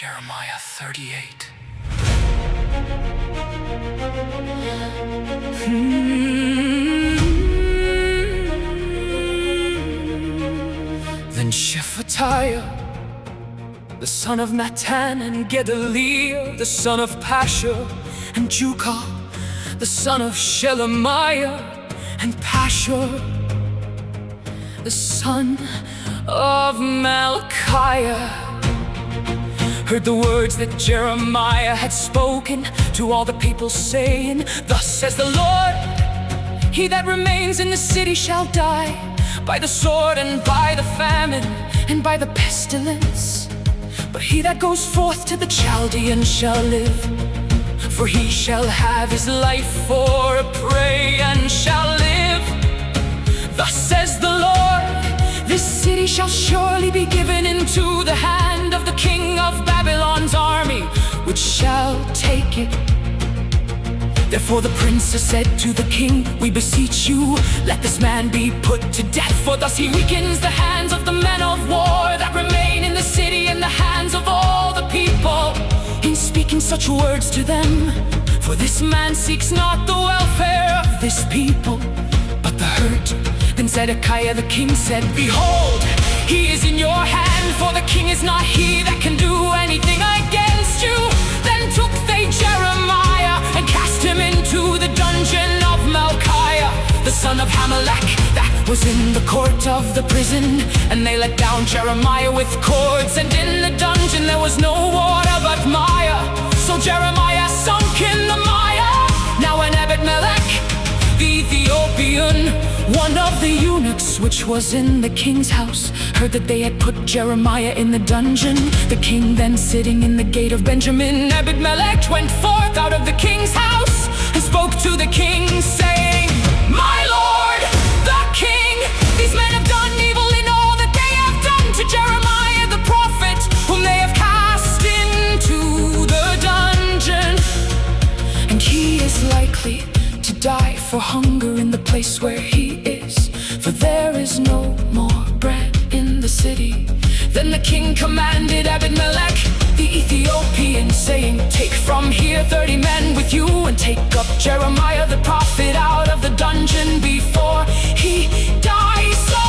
Jeremiah 38. Then Shephatiah, the son of Matan, and Gedaliah, the son of Pashur, and Jucal, the son of Shelemiah, and Pashur, the son of Malachiah, heard the words that Jeremiah had spoken to all the people, saying, Thus says the Lord, he that remains in the city shall die by the sword, and by the famine, and by the pestilence. But he that goes forth to the Chaldeans shall live, for he shall have his life for a prey, and shall live. Thus says the Lord, this city shall surely be given into the hand of the king of Babylon's army, which shall take it. Therefore the princess said to the king, We beseech you, let this man be put to death, for thus he weakens the hands of the men of war that remain in the city, and the hands of all the people, in speaking such words to them. For this man seeks not the welfare of this people, but the hurt. Then Zedekiah the king said, Behold, he is in your hand, for the king is not he that can do anything against you. Then took they Jeremiah, and cast him into the dungeon of Malchiah, the son of Amalek, that was in the court of the prison. And they let down Jeremiah with cords, and in the dungeon there was no water but mire. So Jeremiah sunk in the mire. Now when Ebed-melech, the Ethiopian, one of the eunuchs which was in the king's house, heard that they had put Jeremiah in the dungeon, the king then sitting in the gate of Benjamin, Ebed-melech went forth out of the king's house, and spoke to the king, saying, My lord, the king, these men have done evil in all that they have done to Jeremiah the prophet, whom they have cast into the dungeon. And he is likely to die for hunger in the place where he is, for there is no more bread in the city. Then the king commanded Ebed-melech the Ethiopian, saying, Take from here 30 men with you, and take up Jeremiah the prophet out of the dungeon before he dies. So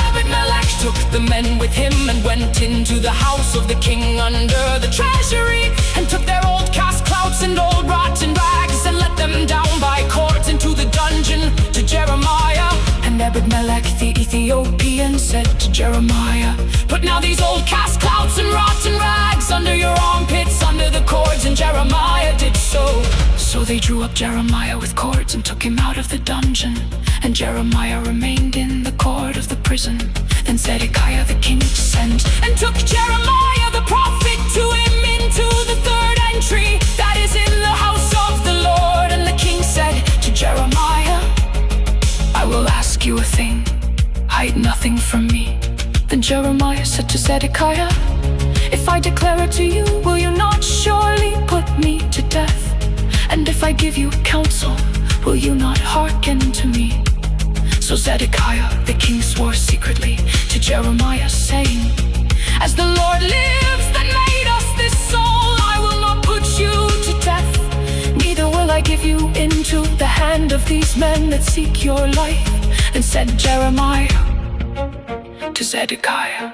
Ebed-melech took the men with him, and went into the house of the king under the treasury, and took their old cast clouts and old rotten rags, and let them down by cords into the dungeon to Jeremiah. And Ebed-melech the Ethiopian said to Jeremiah, Put now these old cast clouts and rotten rags under your armpits, under the cords. And Jeremiah did so. So they drew up Jeremiah with cords, and took him out of the dungeon. And Jeremiah remained in the court of the prison. Then Zedekiah the king sent, and took Jeremiah the prophet to him into the third entry, that is in the house of the Lord. And the king said to Jeremiah, I will ask you a thing, hide nothing from me. Then Jeremiah said to Zedekiah, If I declare it to you, will you not surely put me to death? And if I give you counsel, will you not hearken to me? So Zedekiah the king swore secretly to Jeremiah, saying, As the Lord lives that made us this soul, I will not put you to death, neither will I give you into the hand of these men that seek your life. Then said Jeremiah to Zedekiah,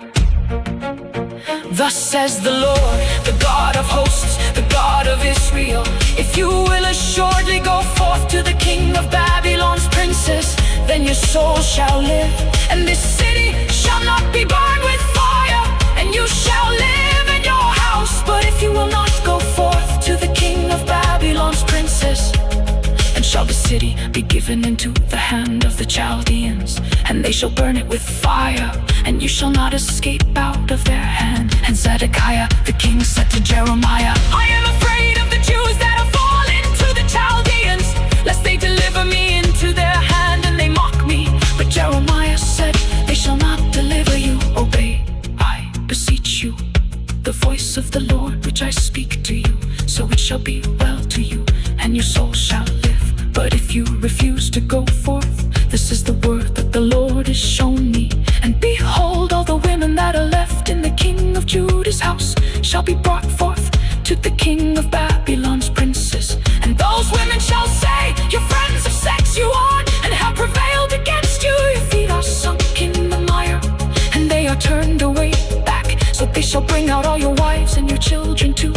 Thus says the Lord, the God of hosts, the God of Israel, If you will assuredly go forth to the king of Babylon's princess, then your soul shall live, and this city shall not be burned with fire, and you shall live in your house. But if you will not go forth to the king of Babylon's princess, and shall the city be given into the hand of the Chaldeans, and they shall burn it with fire, and you shall not escape out of their hand. And Zedekiah the king said to Jeremiah, I am afraid of the Jews that have fallen to the Chaldeans, lest they deliver me into their hand, and they mock me. But Jeremiah said, They shall not deliver you. Obey, I beseech you, the voice of the Lord which I speak to you. So it shall be well to you, and your soul shall live. But if you refuse to go forth, this is the word that the Lord has shown me. And behold, all the women that are left in the king of Judah's house shall be brought forth of Babylon's princes. And those women shall say, your friends have sex you on, and have prevailed against you. Your feet are sunk in the mire, and they are turned away back. So they shall bring out all your wives and your children too.